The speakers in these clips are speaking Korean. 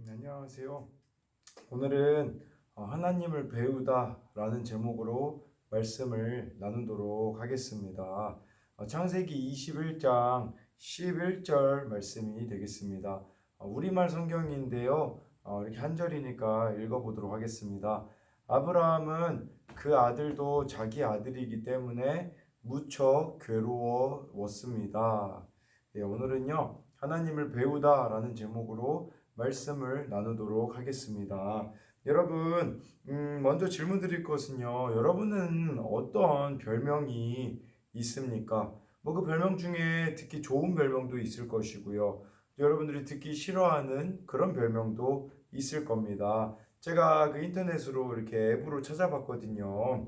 안녕하세요. 오늘은 하나님을 배우다라는 제목으로 말씀을 나누도록 하겠습니다. 창세기 21장 11절 말씀이 되겠습니다. 우리말 성경인데요. 이렇게 한 절이니까 읽어보도록 하겠습니다. 아브라함은 그 아들도 자기 아들이기 때문에 무척 괴로웠습니다. 오늘은요, 하나님을 배우다라는 제목으로 말씀을 나누도록 하겠습니다. 여러분, 먼저 질문 드릴 것은요, 여러분은 어떤 별명이 있습니까? 그 별명 중에 듣기 좋은 별명도 있을 것이고요. 여러분들이 듣기 싫어하는 그런 별명도 있을 겁니다. 제가 그 인터넷으로 이렇게 앱으로 찾아봤거든요.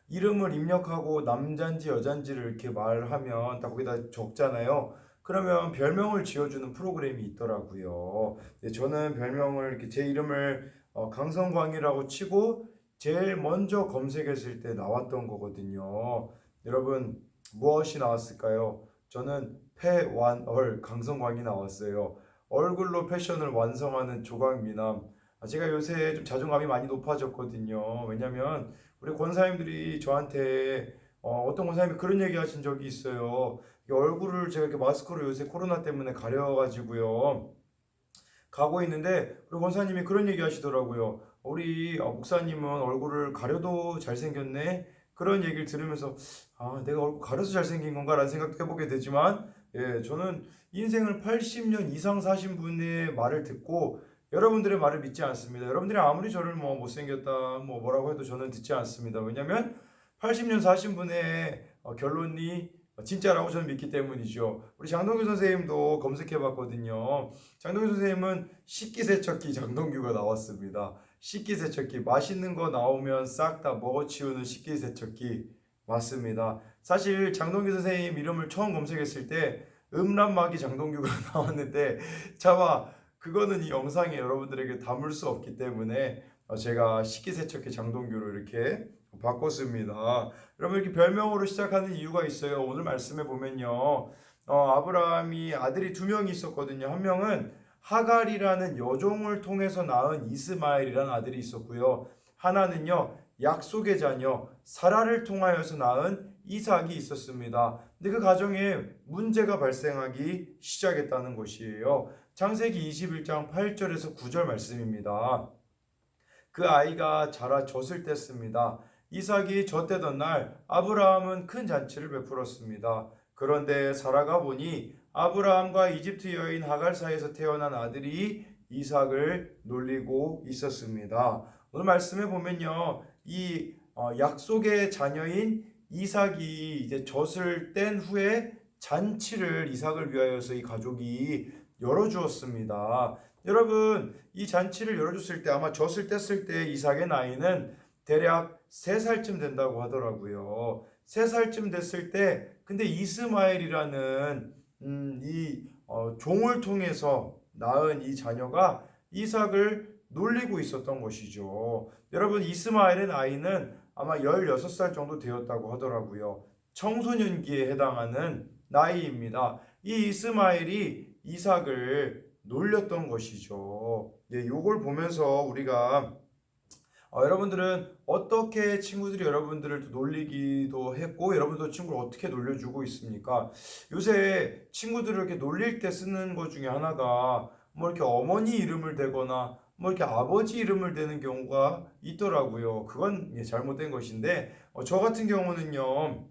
이름을 입력하고 남잔지 여잔지를 이렇게 말하면 다 거기다 적잖아요. 그러면 별명을 지어주는 프로그램이 있더라고요. 저는 별명을 이렇게 제 이름을 강성광이라고 치고 제일 먼저 검색했을 때 나왔던 거거든요. 여러분 무엇이 나왔을까요? 저는 패완얼 강성광이 나왔어요. 얼굴로 패션을 완성하는 조각미남. 제가 요새 좀 자존감이 많이 높아졌거든요. 왜냐면 우리 권사님들이 저한테 어떤 권사님이 그런 얘기 하신 적이 있어요. 이 얼굴을 제가 이렇게 마스크로 요새 코로나 때문에 가려가지고요. 가고 있는데 우리 권사님이 그런 얘기 하시더라고요. 우리 목사님은 얼굴을 가려도 잘생겼네. 그런 얘기를 들으면서 내가 얼굴 가려서 잘생긴 건가라는 생각도 해보게 되지만 저는 인생을 80년 이상 사신 분의 말을 듣고 여러분들의 말을 믿지 않습니다. 여러분들이 아무리 저를 못생겼다 뭐라고 해도 저는 듣지 않습니다. 왜냐하면 80년 사신 분의 결론이 진짜라고 저는 믿기 때문이죠. 우리 장동규 선생님도 검색해 봤거든요. 장동규 선생님은 식기세척기 장동규가 나왔습니다. 식기세척기, 맛있는 거 나오면 싹 다 먹어치우는 식기세척기 맞습니다. 사실 장동규 선생님 이름을 처음 검색했을 때 음란마귀 장동규가 나왔는데 차마 그거는 이 영상에 여러분들에게 담을 수 없기 때문에 제가 식기세척기 장동규로 이렇게 바꿨습니다. 여러분 이렇게 별명으로 시작하는 이유가 있어요. 오늘 말씀에 보면요. 아브라함이 아들이 두 명이 있었거든요. 한 명은 하갈이라는 여종을 통해서 낳은 이스마엘이라는 아들이 있었고요. 하나는요. 약속의 자녀 사라를 통하여서 낳은 이삭이 있었습니다. 근데 그 가정에 문제가 발생하기 시작했다는 것이에요. 창세기 21장 8절에서 9절 말씀입니다. 그 아이가 자라 젖을 뗐습니다. 이삭이 젖대던 날 아브라함은 큰 잔치를 베풀었습니다. 그런데 사라가 보니 아브라함과 이집트 여인 하갈 사이에서 태어난 아들이 이삭을 놀리고 있었습니다. 오늘 말씀에 보면요, 이 약속의 자녀인 이삭이 이제 젖을 뗀 후에 잔치를 이삭을 위하여서 이 가족이 열어주었습니다. 여러분, 이 잔치를 열어줬을 때 아마 젖을 뗐을 때 이삭의 나이는 대략 3살쯤 된다고 하더라고요. 3살쯤 됐을 때, 근데 이스마엘이라는 종을 통해서 낳은 이 자녀가 이삭을 놀리고 있었던 것이죠. 여러분, 이스마엘의 나이는 아마 16살 정도 되었다고 하더라고요. 청소년기에 해당하는 나이입니다. 이 이스마엘이 이삭을 놀렸던 것이죠. 요걸 보면서 우리가 여러분들은 어떻게 친구들이 여러분들을 놀리기도 했고 여러분도 친구를 어떻게 놀려주고 있습니까? 요새 친구들을 이렇게 놀릴 때 쓰는 것 중에 하나가 이렇게 어머니 이름을 대거나 이렇게 아버지 이름을 대는 경우가 있더라고요. 그건 잘못된 것인데 저 같은 경우는요.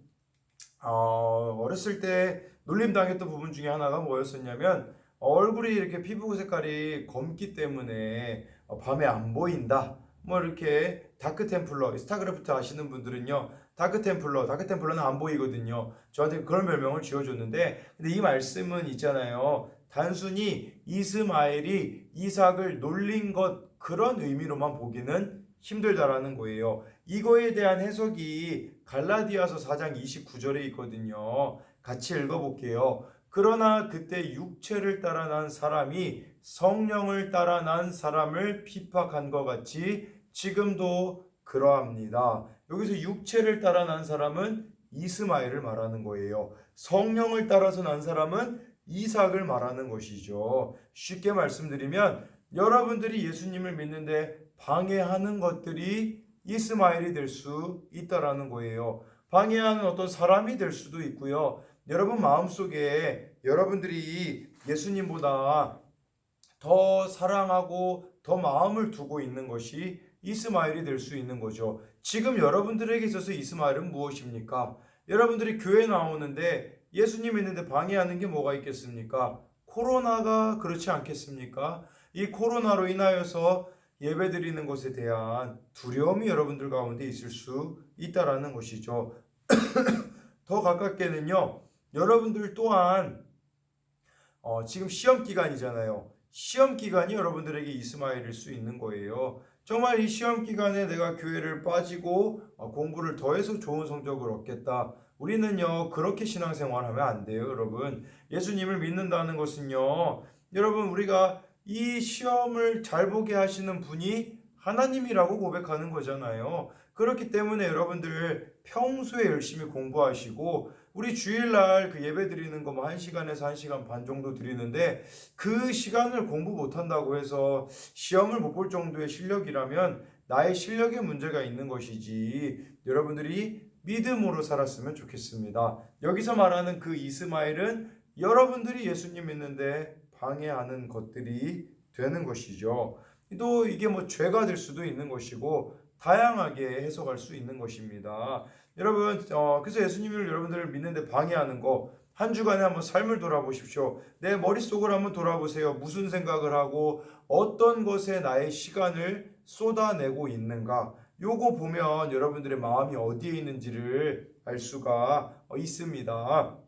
어렸을 때 놀림 당했던 부분 중에 하나가 뭐였었냐면 얼굴이 이렇게 피부 색깔이 검기 때문에 밤에 안 보인다. 이렇게 다크템플러, 스타크래프트 아시는 분들은요, 다크템플러는 안 보이거든요. 저한테 그런 별명을 지어줬는데, 근데 이 말씀은 있잖아요. 단순히 이스마엘이 이삭을 놀린 것, 그런 의미로만 보기는 힘들다라는 거예요. 이거에 대한 해석이 갈라디아서 4장 29절에 있거든요. 같이 읽어볼게요. 그러나 그때 육체를 따라 난 사람이 성령을 따라 난 사람을 핍박한 것 같이 지금도 그러합니다. 여기서 육체를 따라 난 사람은 이스마엘을 말하는 거예요. 성령을 따라서 난 사람은 이삭을 말하는 것이죠. 쉽게 말씀드리면 여러분들이 예수님을 믿는데 방해하는 것들이 이스마엘이 될 수 있다라는 거예요. 방해하는 어떤 사람이 될 수도 있고요. 여러분 마음속에 여러분들이 예수님보다 더 사랑하고 더 마음을 두고 있는 것이 이스마엘이 될 수 있는 거죠. 지금 여러분들에게 있어서 이스마엘은 무엇입니까? 여러분들이 교회 나오는데 예수님 있는데 방해하는 게 뭐가 있겠습니까? 코로나가 그렇지 않겠습니까? 이 코로나로 인하여서 예배드리는 것에 대한 두려움이 여러분들 가운데 있을 수 있다라는 것이죠. 더 가깝게는요, 여러분들 또한 지금 시험 기간이잖아요. 시험 기간이 여러분들에게 이스마엘일 수 있는 거예요. 정말 이 시험 기간에 내가 교회를 빠지고 공부를 더해서 좋은 성적을 얻겠다. 우리는요, 그렇게 신앙생활하면 안 돼요, 여러분. 예수님을 믿는다는 것은요, 여러분, 우리가 이 시험을 잘 보게 하시는 분이 하나님이라고 고백하는 거잖아요. 그렇기 때문에 여러분들 평소에 열심히 공부하시고, 우리 주일날 그 예배 드리는 거 뭐 1시간에서 1시간 반 정도 드리는데, 그 시간을 공부 못한다고 해서 시험을 못 볼 정도의 실력이라면 나의 실력에 문제가 있는 것이지, 여러분들이 믿음으로 살았으면 좋겠습니다. 여기서 말하는 그 이스마엘은 여러분들이 예수님 믿는데 방해하는 것들이 되는 것이죠. 또 이게 뭐 죄가 될 수도 있는 것이고 다양하게 해석할 수 있는 것입니다. 여러분, 그래서 예수님을 여러분들을 믿는데 방해하는 거, 한 주간에 한번 삶을 돌아보십시오. 내 머릿속을 한번 돌아보세요. 무슨 생각을 하고 어떤 것에 나의 시간을 쏟아내고 있는가. 요거 보면 여러분들의 마음이 어디에 있는지를 알 수가 있습니다.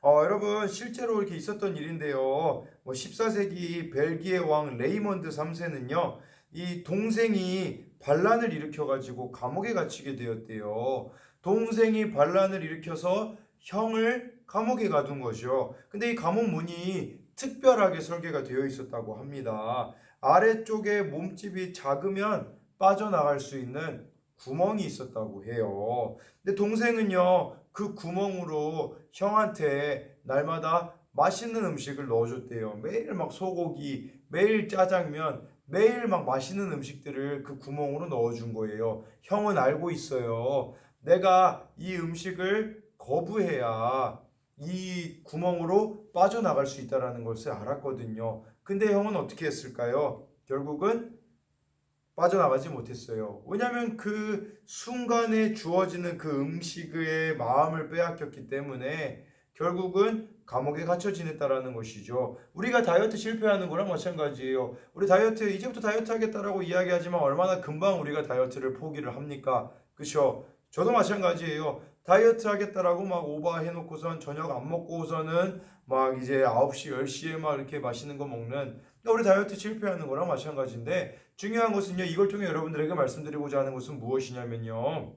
여러분 실제로 이렇게 있었던 일인데요. 14세기 벨기에 왕 레이먼드 3세는요. 이 동생이 반란을 일으켜가지고 감옥에 갇히게 되었대요. 동생이 반란을 일으켜서 형을 감옥에 가둔 거죠. 근데 이 감옥 문이 특별하게 설계가 되어 있었다고 합니다. 아래쪽에 몸집이 작으면 빠져나갈 수 있는 구멍이 있었다고 해요. 근데 동생은요, 그 구멍으로 형한테 날마다 맛있는 음식을 넣어줬대요. 매일 막 소고기, 매일 짜장면, 매일 막 맛있는 음식들을 그 구멍으로 넣어준 거예요. 형은 알고 있어요. 내가 이 음식을 거부해야 이 구멍으로 빠져나갈 수 있다는 것을 알았거든요. 근데 형은 어떻게 했을까요? 결국은 빠져나가지 못했어요. 왜냐하면 그 순간에 주어지는 그 음식의 마음을 빼앗겼기 때문에 결국은 감옥에 갇혀 지냈다라는 것이죠. 우리가 다이어트 실패하는 거랑 마찬가지예요. 우리 다이어트 이제부터 다이어트 하겠다라고 이야기하지만 얼마나 금방 우리가 다이어트를 포기를 합니까? 그렇죠? 저도 마찬가지예요. 다이어트 하겠다라고 막 오버해 놓고선 저녁 안 먹고서는 막 이제 9시, 10시에 막 이렇게 맛있는 거 먹는, 우리 다이어트 실패하는 거랑 마찬가지인데, 중요한 것은요, 이걸 통해 여러분들에게 말씀드리고자 하는 것은 무엇이냐면요,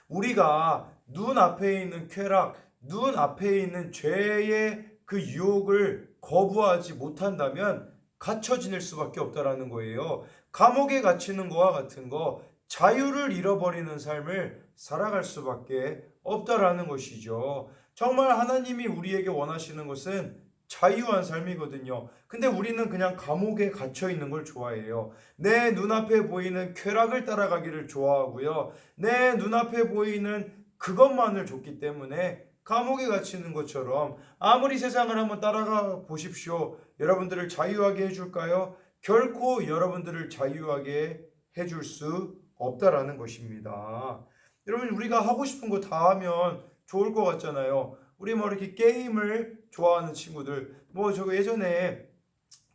우리가 눈앞에 있는 쾌락, 눈앞에 있는 죄의 그 유혹을 거부하지 못한다면 갇혀 지낼 수밖에 없다라는 거예요. 감옥에 갇히는 거와 같은 거, 자유를 잃어버리는 삶을 살아갈 수밖에 없다라는 것이죠. 정말 하나님이 우리에게 원하시는 것은 자유한 삶이거든요. 근데 우리는 그냥 감옥에 갇혀 있는 걸 좋아해요. 내 눈앞에 보이는 쾌락을 따라가기를 좋아하고요. 내 눈앞에 보이는 그것만을 줬기 때문에 감옥에 갇히는 것처럼, 아무리 세상을 한번 따라가 보십시오. 여러분들을 자유하게 해줄까요? 결코 여러분들을 자유하게 해줄 수 없다라는 것입니다. 여러분, 우리가 하고 싶은 거 다 하면 좋을 것 같잖아요. 우리 뭐 이렇게 게임을 좋아하는 친구들, 뭐 저거 예전에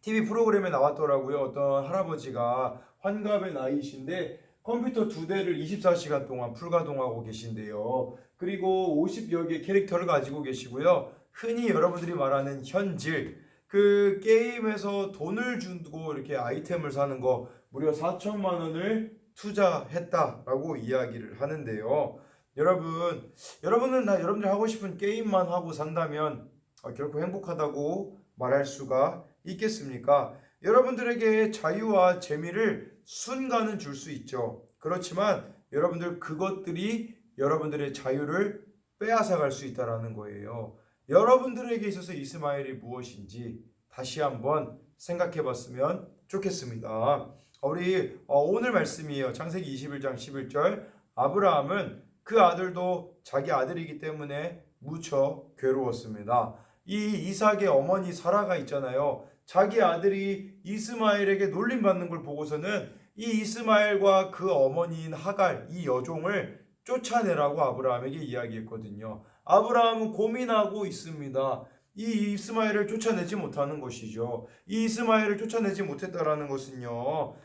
TV 프로그램에 나왔더라고요. 어떤 할아버지가 환갑의 나이이신데 컴퓨터 2대를 24시간 동안 불가동하고 계신데요. 그리고 50여 개 캐릭터를 가지고 계시고요. 흔히 여러분들이 말하는 현질, 그 게임에서 돈을 주고 이렇게 아이템을 사는 거 무려 4천만 원을 투자했다라고 이야기를 하는데요. 여러분은 여러분들이 하고 싶은 게임만 하고 산다면 결코 행복하다고 말할 수가 있겠습니까? 여러분들에게 자유와 재미를 순간은 줄 수 있죠. 그렇지만 여러분들 그것들이 여러분들의 자유를 빼앗아갈 수 있다라는 거예요. 여러분들에게 있어서 이스마엘이 무엇인지 다시 한번 생각해 봤으면 좋겠습니다. 우리 오늘 말씀이에요. 창세기 21장 11절. 아브라함은 그 아들도 자기 아들이기 때문에 무척 괴로웠습니다. 이 이삭의 어머니 사라가 있잖아요. 자기 아들이 이스마엘에게 놀림받는 걸 보고서는 이 이스마엘과 그 어머니인 하갈, 이 여종을 쫓아내라고 아브라함에게 이야기했거든요. 아브라함은 고민하고 있습니다. 이 이스마엘을 쫓아내지 못하는 것이죠. 이 이스마엘을 쫓아내지 못했다라는 것은요,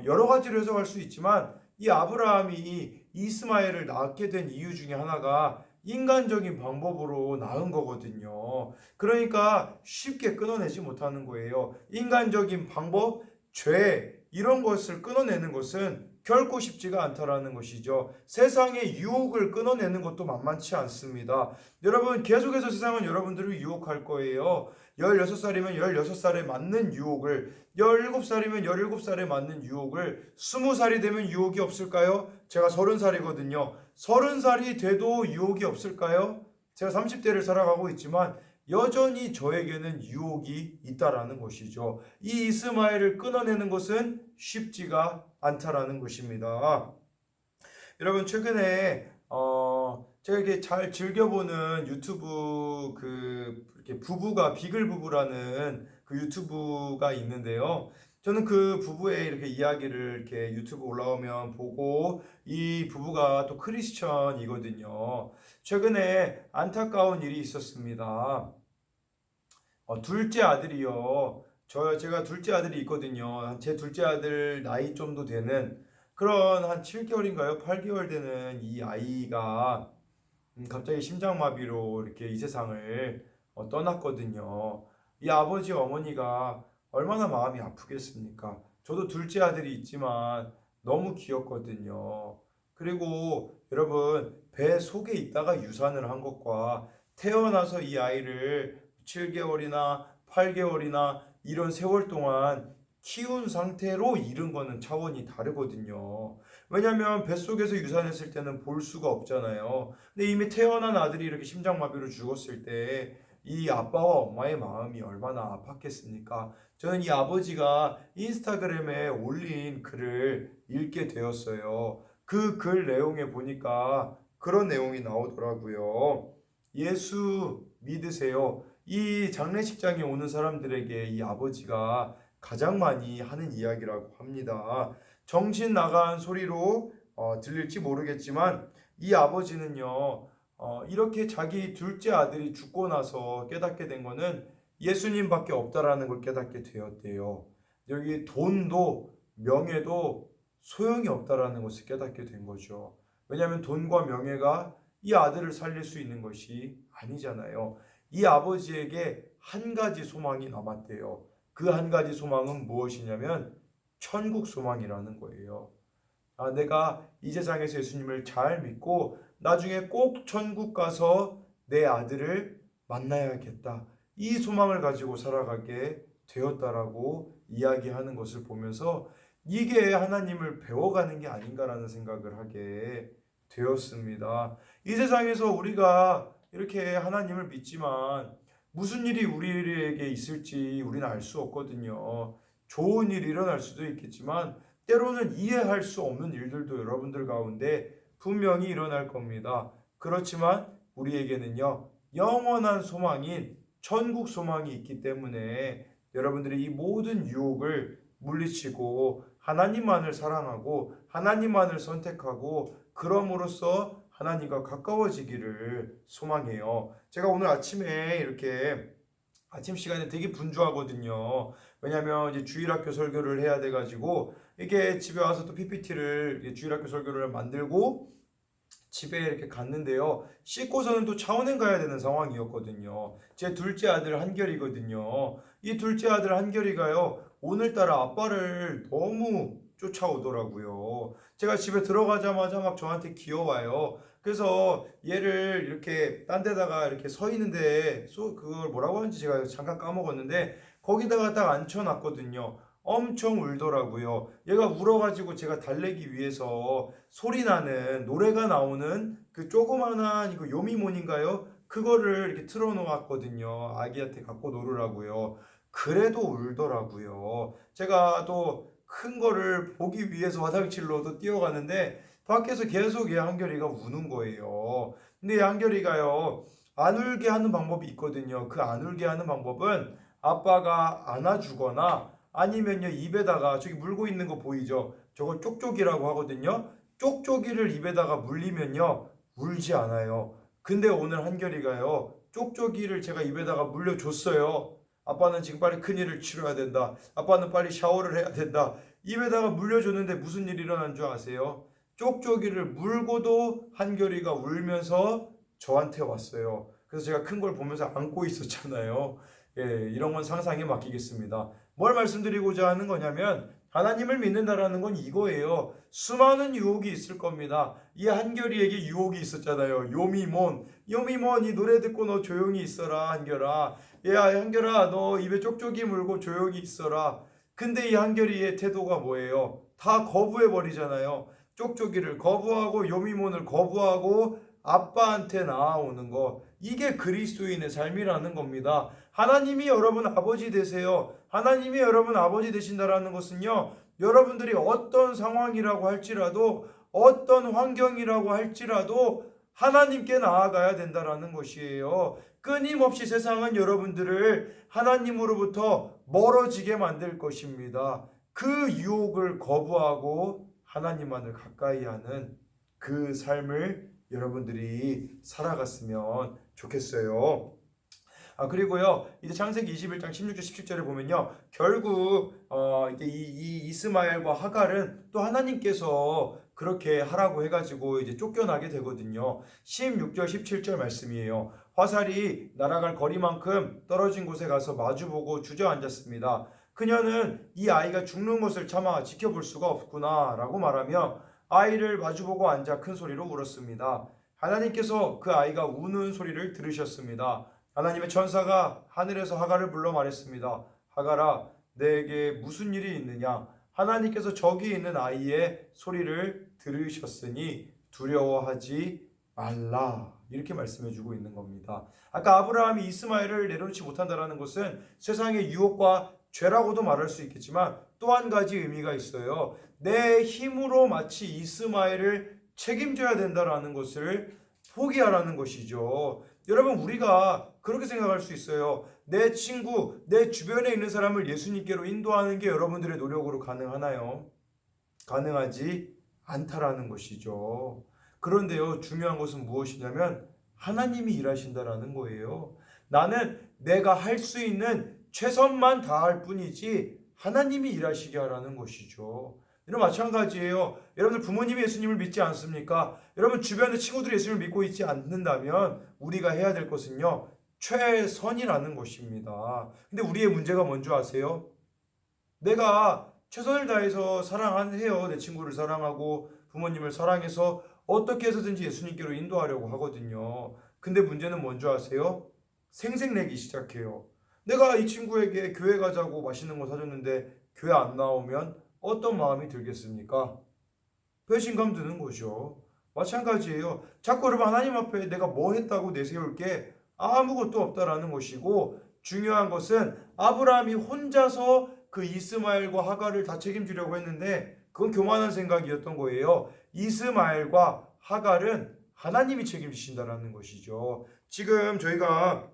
여러 가지로 해석할 수 있지만 이 아브라함이 이스마엘을 낳게 된 이유 중에 하나가 인간적인 방법으로 낳은 거거든요. 그러니까 쉽게 끊어내지 못하는 거예요. 인간적인 방법, 죄, 이런 것을 끊어내는 것은 결코 쉽지가 않다라는 것이죠. 세상의 유혹을 끊어내는 것도 만만치 않습니다. 여러분, 계속해서 세상은 여러분들을 유혹할 거예요. 16살이면 16살에 맞는 유혹을, 17살이면 17살에 맞는 유혹을, 20살이 되면 유혹이 없을까요? 제가 30살이거든요. 30살이 돼도 유혹이 없을까요? 제가 30대를 살아가고 있지만 여전히 저에게는 유혹이 있다라는 것이죠. 이 이스마엘을 끊어내는 것은 쉽지가 않다라는 것입니다. 여러분, 최근에 제가 이렇게 잘 즐겨보는 유튜브 이렇게 부부가 비글 부부라는 그 유튜브가 있는데요. 저는 그 부부의 이렇게 이야기를 이렇게 유튜브 올라오면 보고, 이 부부가 또 크리스천이거든요. 최근에 안타까운 일이 있었습니다. 둘째 아들이요. 제가 둘째 아들이 있거든요. 제 둘째 아들 나이 좀도 되는 그런 한 7개월인가요? 8개월 되는 이 아이가 갑자기 심장마비로 이렇게 이 세상을 떠났거든요. 이 아버지 어머니가 얼마나 마음이 아프겠습니까? 저도 둘째 아들이 있지만 너무 귀엽거든요. 그리고 여러분, 배 속에 있다가 유산을 한 것과 태어나서 이 아이를 7개월이나 8개월이나 이런 세월 동안 키운 상태로 잃은 거는 차원이 다르거든요. 왜냐하면 뱃속에서 유산했을 때는 볼 수가 없잖아요. 근데 이미 태어난 아들이 이렇게 심장마비로 죽었을 때 이 아빠와 엄마의 마음이 얼마나 아팠겠습니까? 저는 이 아버지가 인스타그램에 올린 글을 읽게 되었어요. 그 글 내용에 보니까 그런 내용이 나오더라고요. 예수 믿으세요. 이 장례식장에 오는 사람들에게 이 아버지가 가장 많이 하는 이야기라고 합니다. 정신 나간 소리로 들릴지 모르겠지만 이 아버지는요, 이렇게 자기 둘째 아들이 죽고 나서 깨닫게 된 거는 예수님밖에 없다라는 걸 깨닫게 되었대요. 여기 돈도 명예도 소용이 없다라는 것을 깨닫게 된 거죠. 왜냐하면 돈과 명예가 이 아들을 살릴 수 있는 것이 아니잖아요. 이 아버지에게 한 가지 소망이 남았대요. 그 한 가지 소망은 무엇이냐면 천국 소망이라는 거예요. 내가 이 세상에서 예수님을 잘 믿고 나중에 꼭 천국 가서 내 아들을 만나야겠다. 이 소망을 가지고 살아가게 되었다라고 이야기하는 것을 보면서 이게 하나님을 배워가는 게 아닌가라는 생각을 하게 되었습니다. 이 세상에서 우리가 이렇게 하나님을 믿지만 무슨 일이 우리에게 있을지 우리는 알 수 없거든요. 좋은 일이 일어날 수도 있겠지만 때로는 이해할 수 없는 일들도 여러분들 가운데 분명히 일어날 겁니다. 그렇지만 우리에게는요, 영원한 소망인 천국 소망이 있기 때문에 여러분들이 이 모든 유혹을 물리치고 하나님만을 사랑하고 하나님만을 선택하고 그럼으로써 하나님과 가까워지기를 소망해요. 제가 오늘 아침에 이렇게 아침 시간에 되게 분주하거든요. 왜냐하면 이제 주일학교 설교를 해야 돼가지고 이게 집에 와서 또 PPT를 주일학교 설교를 만들고 집에 이렇게 갔는데요. 씻고서는 또 차원행 가야 되는 상황이었거든요. 제 둘째 아들 한결이거든요. 이 둘째 아들 한결이가요, 오늘따라 아빠를 너무 쫓아오더라고요. 제가 집에 들어가자마자 막 저한테 기어와요. 그래서 얘를 이렇게 딴 데다가 이렇게 서 있는데 그걸 뭐라고 하는지 제가 잠깐 까먹었는데 거기다가 딱 앉혀놨거든요. 엄청 울더라고요. 얘가 울어가지고 제가 달래기 위해서 소리나는 노래가 나오는 그 조그만한 이거 요미몬인가요? 그거를 이렇게 틀어놓았거든요. 아기한테 갖고 놀으라고요. 그래도 울더라고요. 제가 또 큰 거를 보기 위해서 화장실로도 뛰어가는데 밖에서 계속 얘 한결이가 우는 거예요. 근데 얘 한결이가요, 안 울게 하는 방법이 있거든요. 그 안 울게 하는 방법은 아빠가 안아주거나 아니면요, 입에다가 저기 물고 있는 거 보이죠? 저걸 쪽쪽이라고 하거든요. 쪽쪽이를 입에다가 물리면요, 울지 않아요. 근데 오늘 한결이가요, 쪽쪽이를 제가 입에다가 물려줬어요. 아빠는 지금 빨리 큰일을 치러야 된다. 아빠는 빨리 샤워를 해야 된다. 입에다가 물려줬는데 무슨 일이 일어난 줄 아세요? 쪽쪽이를 물고도 한결이가 울면서 저한테 왔어요. 그래서 제가 큰 걸 보면서 안고 있었잖아요. 예, 이런 건 상상에 맡기겠습니다. 뭘 말씀드리고자 하는 거냐면 하나님을 믿는다라는 건 이거예요. 수많은 유혹이 있을 겁니다. 이 한결이에게 유혹이 있었잖아요. 요미몬, 요미몬, 이 노래 듣고 너 조용히 있어라 한결아. 야 한결아, 너 입에 쪽쪽이 물고 조용히 있어라. 근데 이 한결이의 태도가 뭐예요? 다 거부해 버리잖아요. 쪽쪽이를 거부하고 요미몬을 거부하고 아빠한테 나아오는 거. 이게 그리스도인의 삶이라는 겁니다. 하나님이 여러분 아버지 되세요. 하나님이 여러분 아버지 되신다라는 것은요, 여러분들이 어떤 상황이라고 할지라도, 어떤 환경이라고 할지라도 하나님께 나아가야 된다라는 것이에요. 끊임없이 세상은 여러분들을 하나님으로부터 멀어지게 만들 것입니다. 그 유혹을 거부하고 하나님만을 가까이 하는 그 삶을 여러분들이 살아갔으면 좋겠어요. 그리고요, 이제 창세기 21장 16절 17절에 보면요, 결국 이제 이 이스마엘과 하갈은 또 하나님께서 그렇게 하라고 해가지고 이제 쫓겨나게 되거든요. 16절 17절 말씀이에요. 화살이 날아갈 거리만큼 떨어진 곳에 가서 마주보고 주저앉았습니다. 그녀는 이 아이가 죽는 것을 참아 지켜볼 수가 없구나 라고 말하며 아이를 마주보고 앉아 큰 소리로 울었습니다. 하나님께서 그 아이가 우는 소리를 들으셨습니다. 하나님의 천사가 하늘에서 하갈을 불러 말했습니다. 하갈아, 내게 무슨 일이 있느냐? 하나님께서 저기 있는 아이의 소리를 들으셨으니 두려워하지 말라. 이렇게 말씀해주고 있는 겁니다. 아까 아브라함이 이스마엘을 내려놓지 못한다는 것은 세상의 유혹과 죄라고도 말할 수 있겠지만 또 한 가지 의미가 있어요. 내 힘으로 마치 이스마엘을 책임져야 된다라는 것을 포기하라는 것이죠. 여러분, 우리가 그렇게 생각할 수 있어요. 내 친구, 내 주변에 있는 사람을 예수님께로 인도하는 게 여러분들의 노력으로 가능하나요? 가능하지 않다라는 것이죠. 그런데요, 중요한 것은 무엇이냐면 하나님이 일하신다라는 거예요. 나는 내가 할 수 있는 최선만 다할 뿐이지 하나님이 일하시게 하라는 것이죠. 이런 마찬가지예요. 여러분들 부모님이 예수님을 믿지 않습니까? 여러분 주변의 친구들이 예수님을 믿고 있지 않는다면 우리가 해야 될 것은요, 최선이라는 것입니다. 근데 우리의 문제가 뭔지 아세요? 내가 최선을 다해서 사랑해요. 내 친구를 사랑하고 부모님을 사랑해서 어떻게 해서든지 예수님께로 인도하려고 하거든요. 근데 문제는 뭔지 아세요? 생색내기 시작해요. 내가 이 친구에게 교회 가자고 맛있는 거 사줬는데 교회 안 나오면 어떤 마음이 들겠습니까? 배신감 드는 거죠. 마찬가지예요. 자꾸 여러분 하나님 앞에 내가 뭐 했다고 내세울 게 아무것도 없다라는 것이고, 중요한 것은 아브라함이 혼자서 그 이스마엘과 하갈을 다 책임지려고 했는데 그건 교만한 생각이었던 거예요. 이스마엘과 하갈은 하나님이 책임지신다라는 것이죠. 지금 저희가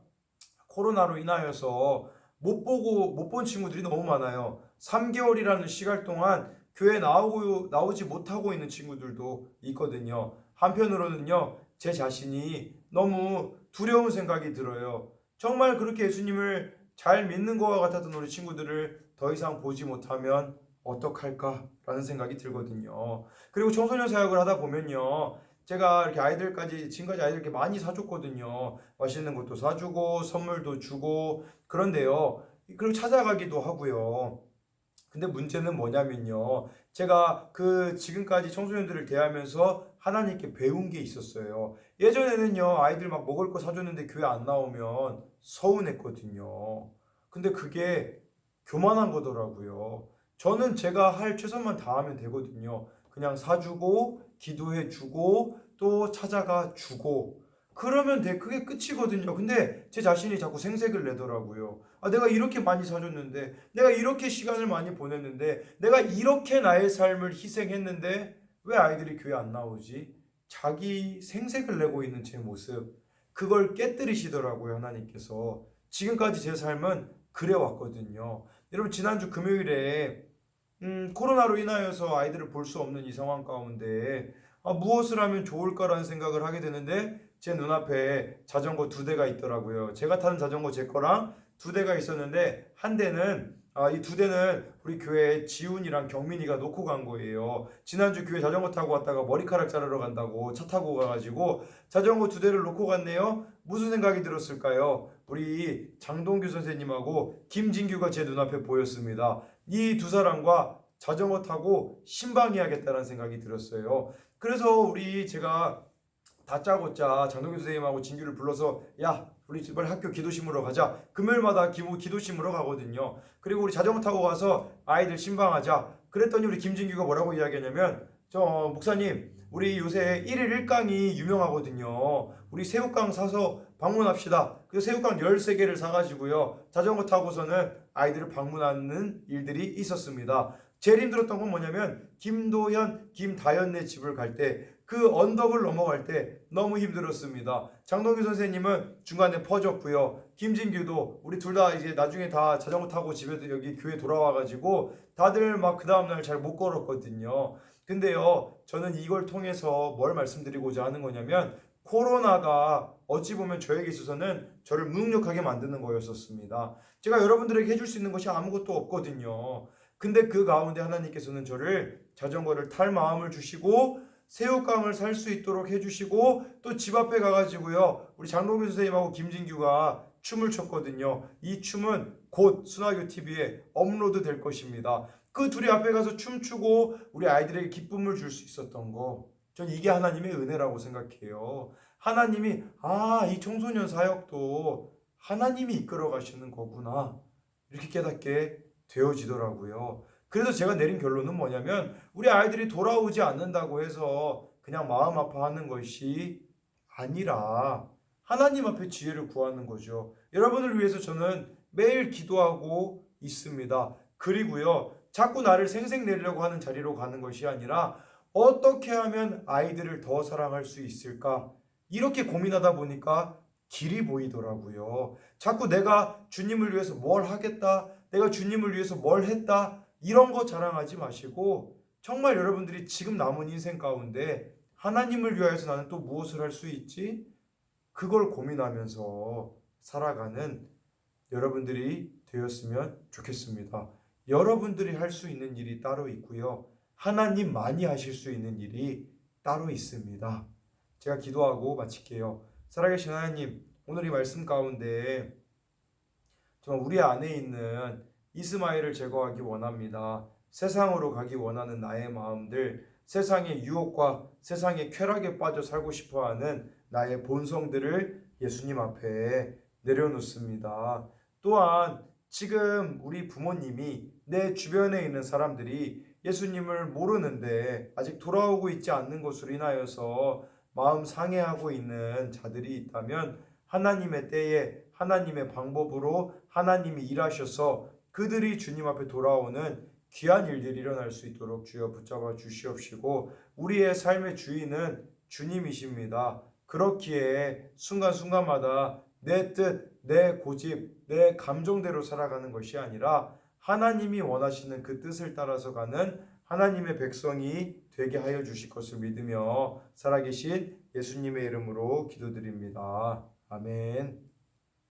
코로나로 인하여서 못 본 친구들이 너무 많아요. 3개월이라는 시간 동안 교회 나오지 못하고 있는 친구들도 있거든요. 한편으로는요, 제 자신이 너무 두려운 생각이 들어요. 정말 그렇게 예수님을 잘 믿는 것과 같았던 우리 친구들을 더 이상 보지 못하면 어떡할까라는 생각이 들거든요. 그리고 청소년 사역을 하다 보면요, 제가 이렇게 지금까지 아이들 이렇게 많이 사줬거든요. 맛있는 것도 사주고 선물도 주고 그런데요. 그리고 찾아가기도 하고요. 근데 문제는 뭐냐면요, 제가 지금까지 청소년들을 대하면서 하나님께 배운 게 있었어요. 예전에는요, 아이들 막 먹을 거 사줬는데 교회 안 나오면 서운했거든요. 근데 그게 교만한 거더라고요. 저는 제가 할 최선만 다하면 되거든요. 그냥 사주고 기도해 주고 또 찾아가 주고. 그러면 돼. 그게 끝이거든요. 근데 제 자신이 자꾸 생색을 내더라고요. 아, 내가 이렇게 많이 사줬는데, 내가 이렇게 시간을 많이 보냈는데, 내가 이렇게 나의 삶을 희생했는데, 왜 아이들이 교회 안 나오지? 자기 생색을 내고 있는 제 모습, 그걸 깨뜨리시더라고요, 하나님께서. 지금까지 제 삶은 그래왔거든요. 여러분, 지난주 금요일에 코로나로 인하여서 아이들을 볼 수 없는 이 상황 가운데 무엇을 하면 좋을까라는 생각을 하게 되는데 제 눈앞에 자전거 두 대가 있더라고요. 제가 타는 자전거 제 거랑 두 대가 있었는데 한 대는 이 두 대는 우리 교회 지훈이랑 경민이가 놓고 간 거예요. 지난주 교회 자전거 타고 왔다가 머리카락 자르러 간다고 차 타고 가가지고 자전거 두 대를 놓고 갔네요. 무슨 생각이 들었을까요? 우리 장동규 선생님하고 김진규가 제 눈앞에 보였습니다. 이 두 사람과 자전거 타고 신방해야겠다는 생각이 들었어요. 그래서 제가 다짜고짜 장동규 선생님하고 진규를 불러서 야 우리 이번 학교 기도 심으러 가자. 금요일마다 기도 심으러 가거든요. 그리고 우리 자전거 타고 가서 아이들 신방하자. 그랬더니 우리 김진규가 뭐라고 이야기하냐면 저 목사님 우리 요새 1일 1강이 유명하거든요. 우리 새우깡 사서 방문합시다. 그래서 새우깡 13개를 사가지고요. 자전거 타고서는 아이들을 방문하는 일들이 있었습니다. 제일 힘들었던 건 뭐냐면 김도현, 김다현네 집을 갈 때 그 언덕을 넘어갈 때 너무 힘들었습니다. 장동규 선생님은 중간에 퍼졌고요. 김진규도 우리 둘 다 이제 나중에 다 자전거 타고 집에 여기 교회 돌아와가지고 다들 막 그 다음날 잘 못 걸었거든요. 근데요, 저는 이걸 통해서 뭘 말씀드리고자 하는 거냐면 코로나가 어찌 보면 저에게 있어서는 저를 무능력하게 만드는 거였었습니다. 제가 여러분들에게 해줄 수 있는 것이 아무것도 없거든요. 근데 그 가운데 하나님께서는 저를 자전거를 탈 마음을 주시고 새우깡을 살 수 있도록 해주시고 또 집 앞에 가가지고요. 우리 장동규 선생님하고 김진규가 춤을 췄거든요. 이 춤은 곧 순화교 TV에 업로드 될 것입니다. 그 둘이 앞에 가서 춤추고 우리 아이들에게 기쁨을 줄 수 있었던 거. 전 이게 하나님의 은혜라고 생각해요. 하나님이 이 청소년 사역도 하나님이 이끌어 가시는 거구나. 이렇게 깨닫게 되어지더라고요. 그래서 제가 내린 결론은 뭐냐면 우리 아이들이 돌아오지 않는다고 해서 그냥 마음 아파하는 것이 아니라 하나님 앞에 지혜를 구하는 거죠. 여러분을 위해서 저는 매일 기도하고 있습니다. 그리고요, 자꾸 나를 생색내려고 하는 자리로 가는 것이 아니라 어떻게 하면 아이들을 더 사랑할 수 있을까? 이렇게 고민하다 보니까 길이 보이더라고요. 자꾸 내가 주님을 위해서 뭘 하겠다, 내가 주님을 위해서 뭘 했다, 이런 거 자랑하지 마시고 정말 여러분들이 지금 남은 인생 가운데 하나님을 위하여서 나는 또 무엇을 할 수 있지? 그걸 고민하면서 살아가는 여러분들이 되었으면 좋겠습니다. 여러분들이 할 수 있는 일이 따로 있고요. 하나님만이 하실 수 있는 일이 따로 있습니다. 제가 기도하고 마칠게요. 살아계신 하나님, 오늘 이 말씀 가운데 정말 우리 안에 있는 이스마엘을 제거하기 원합니다. 세상으로 가기 원하는 나의 마음들, 세상의 유혹과 세상의 쾌락에 빠져 살고 싶어하는 나의 본성들을 예수님 앞에 내려놓습니다. 또한 지금 우리 부모님이 내 주변에 있는 사람들이 예수님을 모르는데 아직 돌아오고 있지 않는 것으로 인하여서 마음 상해하고 있는 자들이 있다면 하나님의 때에 하나님의 방법으로 하나님이 일하셔서 그들이 주님 앞에 돌아오는 귀한 일들이 일어날 수 있도록 주여 붙잡아 주시옵시고 우리의 삶의 주인은 주님이십니다. 그렇기에 순간순간마다 내 뜻, 내 고집, 내 감정대로 살아가는 것이 아니라 하나님이 원하시는 그 뜻을 따라서 가는 하나님의 백성이 되게 하여 주실 것을 믿으며 살아계신 예수님의 이름으로 기도드립니다. 아멘.